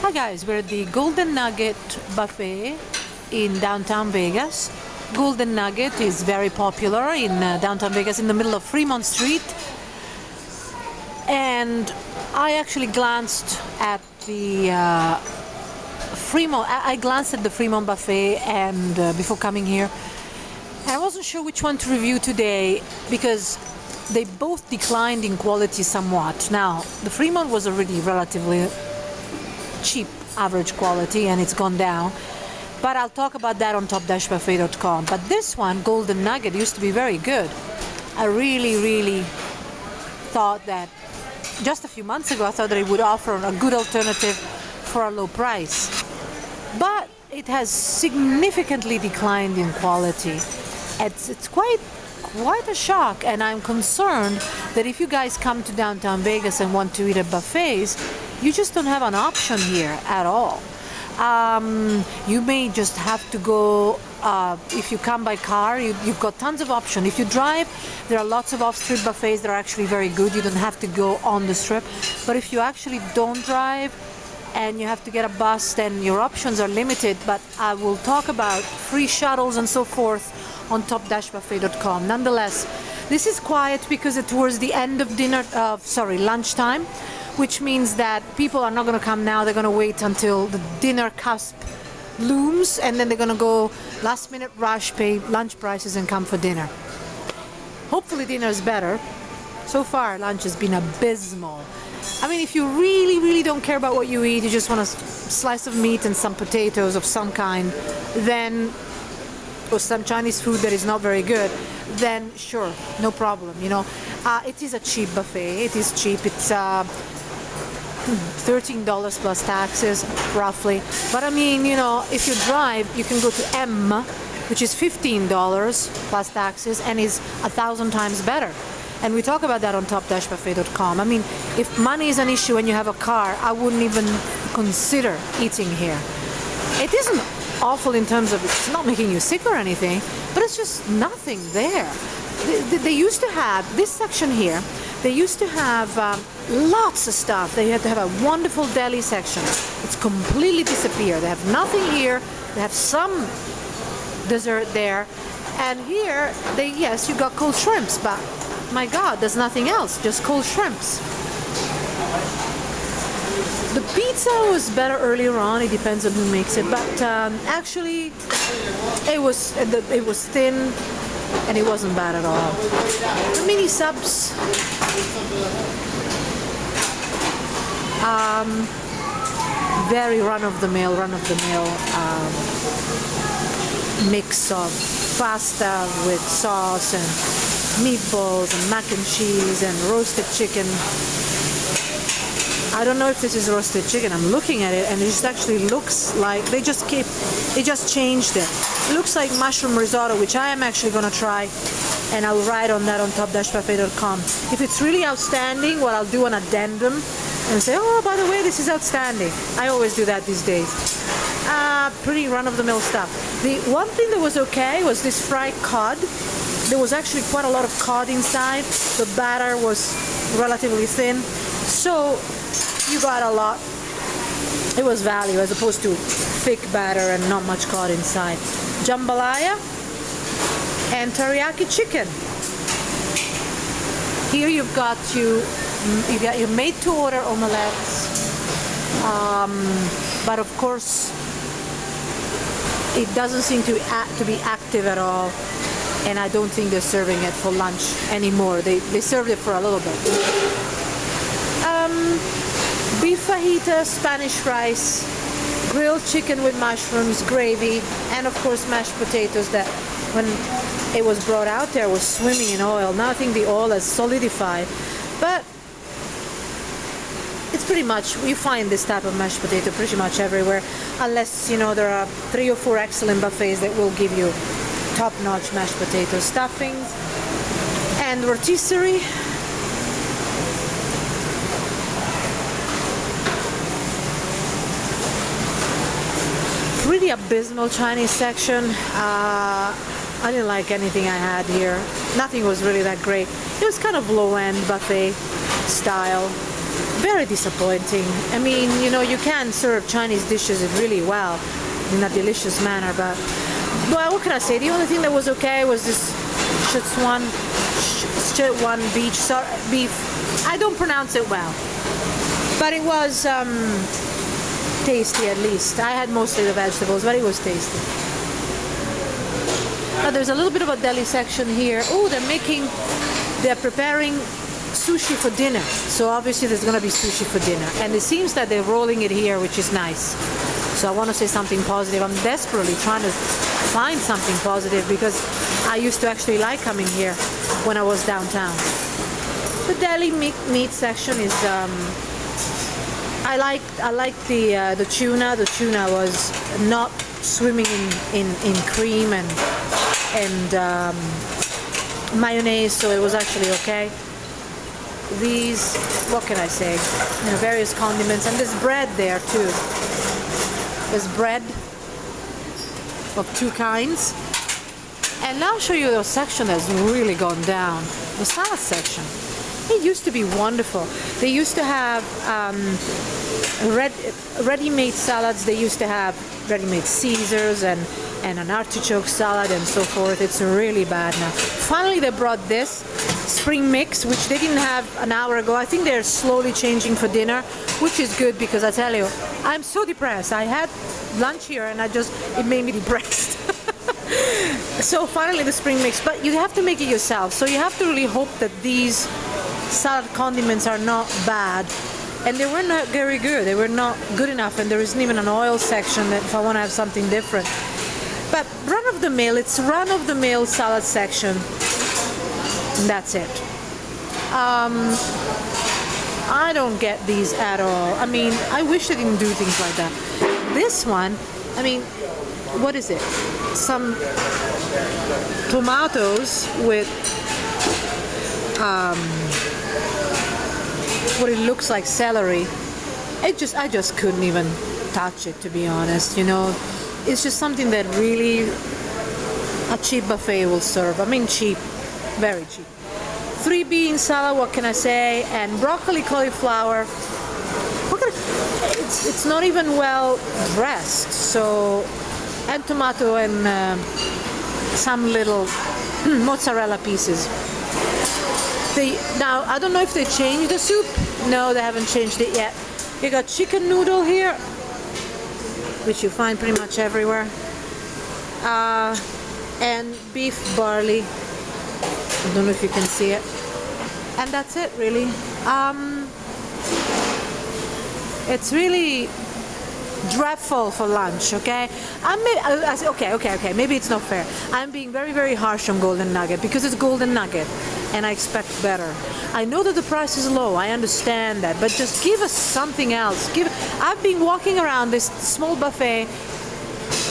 Hi guys, we're at the Golden Nugget buffet in downtown Vegas. Golden Nugget is very popular in downtown Vegas in the middle of Fremont Street. And I actually glanced at the I glanced at the Fremont buffet and before coming here. And I wasn't sure which one to review today because they both declined in quality somewhat. Now, the Fremont was already relatively cheap average quality and it's gone down, but I'll talk about that on top-buffet.com. But this one, Golden Nugget, used to be very good. I really thought that just a few months ago I thought that it would offer a good alternative for a low price, but it has significantly declined in quality. It's quite a shock, and I'm concerned that if you guys come to downtown Vegas and want to eat at buffets, you just don't have an option here at all. You may just have to go, if you come by car, you've got tons of options. If you drive, there are lots of off-street buffets that are actually very good. You don't have to go on the strip. But if you actually don't drive and you have to get a bus, then your options are limited. But I will talk about free shuttles and so forth on top-buffet.com. Nonetheless, this is quiet because it's towards the end of lunchtime, which means that people are not going to come now. They're going to wait until the dinner cusp looms, and then they're going to go last minute rush, pay lunch prices, and come for dinner. Hopefully dinner is better. So far, lunch has been abysmal. I mean, if you really don't care about what you eat, you just want a slice of meat and some potatoes of some kind, then, or some Chinese food that is not very good, then sure, no problem, you know. It is a cheap buffet. It is cheap. It's $13 plus taxes, roughly. But I mean, you know, if you drive, you can go to M, which is $15 plus taxes, and is 1,000 times better. And we talk about that on top-buffet.com. I mean, if money is an issue and you have a car, I wouldn't even consider eating here. It isn't awful in terms of it's not making you sick or anything, but it's just nothing there. They used to have this section here. They used to have lots of stuff. They had to have a wonderful deli section. It's completely disappeared. They have nothing here. They have some dessert there, and here yes, you got cold shrimps, but my God, there's nothing else. Just cold shrimps. The pizza was better earlier on. It depends on who makes it, but actually, it was thin. And it wasn't bad at all. The mini subs, very run-of-the-mill mix of pasta with sauce and meatballs and mac and cheese and roasted chicken. I don't know if this is roasted chicken. I'm looking at it and it just actually looks like they just changed it. It looks like mushroom risotto, which I am actually going to try, and I'll write on that on top-buffet.com. If it's really outstanding, well, I'll do an addendum and say, oh, by the way, this is outstanding. I always do that these days. Pretty run-of-the-mill stuff. The one thing that was okay was this fried cod. There was actually quite a lot of cod inside. The batter was relatively thin, so you got a lot. It was value as opposed to thick batter and not much cod inside. Jambalaya and teriyaki chicken. Here you've got your made-to-order omelettes, but of course it doesn't seem to be active at all, and I don't think they're serving it for lunch anymore. They served it for a little bit. Beef fajita, Spanish rice, grilled chicken with mushrooms, gravy, and of course mashed potatoes that when it was brought out there was swimming in oil. Now I think the oil has solidified, but it's pretty much, you find this type of mashed potato pretty much everywhere, unless, you know, there are 3 or 4 excellent buffets that will give you top-notch mashed potato stuffings and rotisserie. Pretty abysmal Chinese section. I didn't like anything I had here. Nothing was really that great. It was kind of low-end buffet style. very disappointing. I mean, you know, you can serve Chinese dishes really well in a delicious manner, but well, what can I say? The only thing that was okay was this Szechuan beef. I don't pronounce it well, but it was tasty at least. I had mostly the vegetables, but it was tasty. But there's a little bit of a deli section here. Oh, they're preparing sushi for dinner. So obviously there's going to be sushi for dinner. And it seems that they're rolling it here, which is nice. So I want to say something positive. I'm desperately trying to find something positive because I used to actually like coming here when I was downtown. The deli meat section is I like the tuna. The tuna was not swimming in cream and mayonnaise, so it was actually okay. These, what can I say? You know, various condiments, and there's bread there too. There's bread of two kinds. And now I'll show you the section that's really gone down. The salad section. It used to be wonderful. They used to have ready-made salads. They used to have ready-made Caesars and an artichoke salad and so forth. It's really bad now. Finally, they brought this spring mix, which they didn't have an hour ago. I think they're slowly changing for dinner, which is good because I tell you, I'm so depressed. I had lunch here and it made me depressed. So finally the spring mix, but you have to make it yourself. So you have to really hope that these salad condiments are not bad. And they were not very good. They were not good enough, and there isn't even an oil section that if I want to have something different. But run-of-the-mill, it's run-of-the-mill salad section. And that's it. I don't get these at all. I mean, I wish they didn't do things like that. This one, I mean, what is it? Some tomatoes with what it looks like celery. I just couldn't even touch it, to be honest. You know, it's just something that really a cheap buffet will serve. I mean, cheap, very cheap. 3-bean salad, what can I say? And broccoli cauliflower. It's not even well dressed. So, and tomato and some little mozzarella pieces. Now, I don't know if they changed the soup. No, they haven't changed it yet. You got chicken noodle here, which you find pretty much everywhere. And beef barley. I don't know if you can see it. And that's it, really. It's really dreadful for lunch, okay? Okay, maybe it's not fair. I'm being very, very harsh on Golden Nugget because it's Golden Nugget and I expect better. I know that the price is low, I understand that, but just give us something else. I've been walking around this small buffet,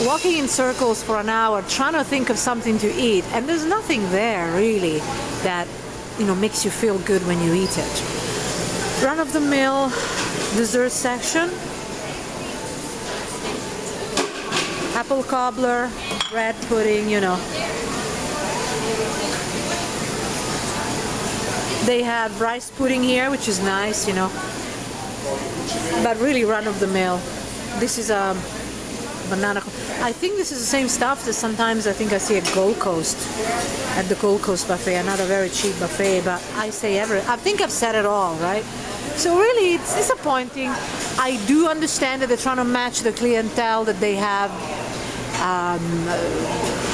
walking in circles for an hour, trying to think of something to eat, and there's nothing there really that, you know, makes you feel good when you eat it. Run-of-the-mill dessert section. Apple cobbler, bread pudding, you know. They have rice pudding here, which is nice, you know. But really run-of-the-mill. This is a banana. I think this is the same stuff that sometimes I think I see at Gold Coast, at the Gold Coast buffet, another very cheap buffet, but I think I've said it all, right? So really, it's disappointing. I do understand that they're trying to match the clientele, that they have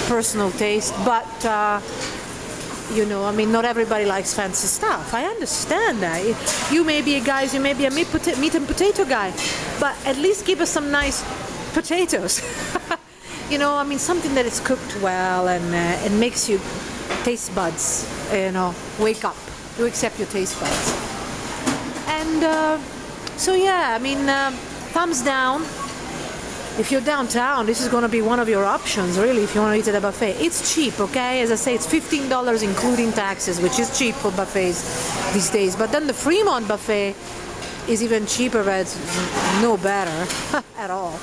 personal taste, but you know, I mean, not everybody likes fancy stuff. I understand that. You may be a meat and potato guy, but at least give us some nice potatoes. You know, I mean, something that is cooked well and it makes your taste buds, you know, wake up. You accept your taste buds. And so yeah, I mean, thumbs down. If you're downtown, this is going to be one of your options, really, if you want to eat at a buffet. It's cheap, okay? As I say, it's $15 including taxes, which is cheap for buffets these days. But then the Fremont buffet is even cheaper, but it's no better at all.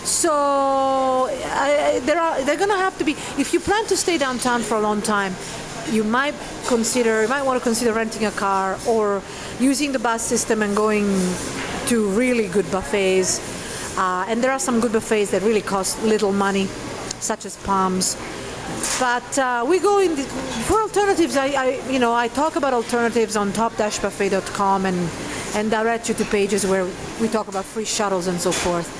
So they're going to have to be, if you plan to stay downtown for a long time, you might want to consider renting a car or using the bus system and going to really good buffets. And there are some good buffets that really cost little money, such as Palms. But we go for alternatives. I talk about alternatives on top-buffet.com and direct you to pages where we talk about free shuttles and so forth.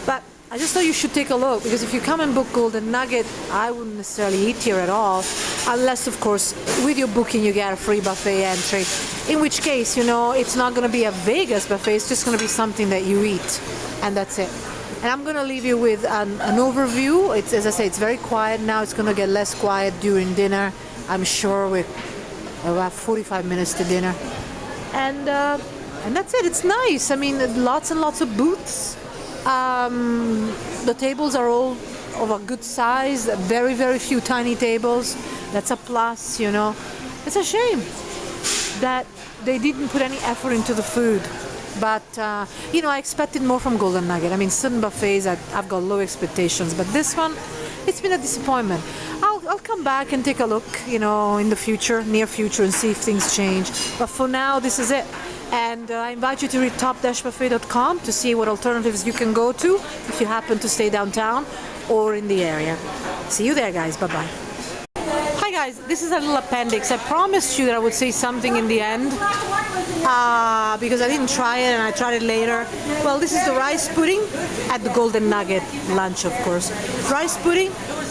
But I just thought you should take a look, because if you come and book Golden Nugget, I wouldn't necessarily eat here at all, unless, of course, with your booking you get a free buffet entry. In which case, it's not going to be a Vegas buffet. It's just going to be something that you eat, and that's it. And I'm going to leave you with an overview. As I say, it's very quiet now. It's going to get less quiet during dinner. I'm sure we're about 45 minutes to dinner. And that's it. It's nice. I mean, lots and lots of booths. The tables are all of a good size. Very, very few tiny tables. That's a plus, It's a shame that they didn't put any effort into the food. But, I expected more from Golden Nugget. I mean, certain buffets, I've got low expectations. But this one, it's been a disappointment. I'll come back and take a look, in the near future, and see if things change. But for now, this is it. And I invite you to read top-buffet.com to see what alternatives you can go to if you happen to stay downtown or in the area. See you there, guys. Bye-bye. Hi, guys. This is a little appendix. I promised you that I would say something in the end. Because I didn't try it and I tried it later. Well, this is the rice pudding at the Golden Nugget lunch, of course. Rice pudding,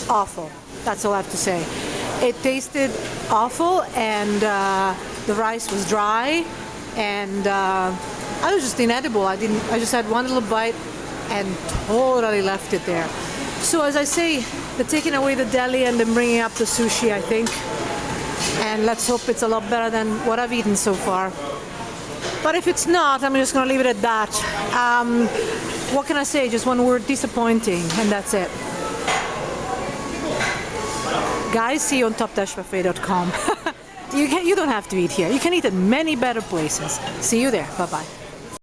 awful. That's all I have to say. It tasted awful, and the rice was dry, and I was just inedible. I just had one little bite and totally left it there. So as I say, they're taking away the deli and then bringing up the sushi, I think. And let's hope it's a lot better than what I've eaten so far. But if it's not, I'm just going to leave it at that. What can I say? Just one word: disappointing, and that's it. Guys, see you on top-buffet.com. You don't have to eat here. You can eat at many better places. See you there. Bye-bye.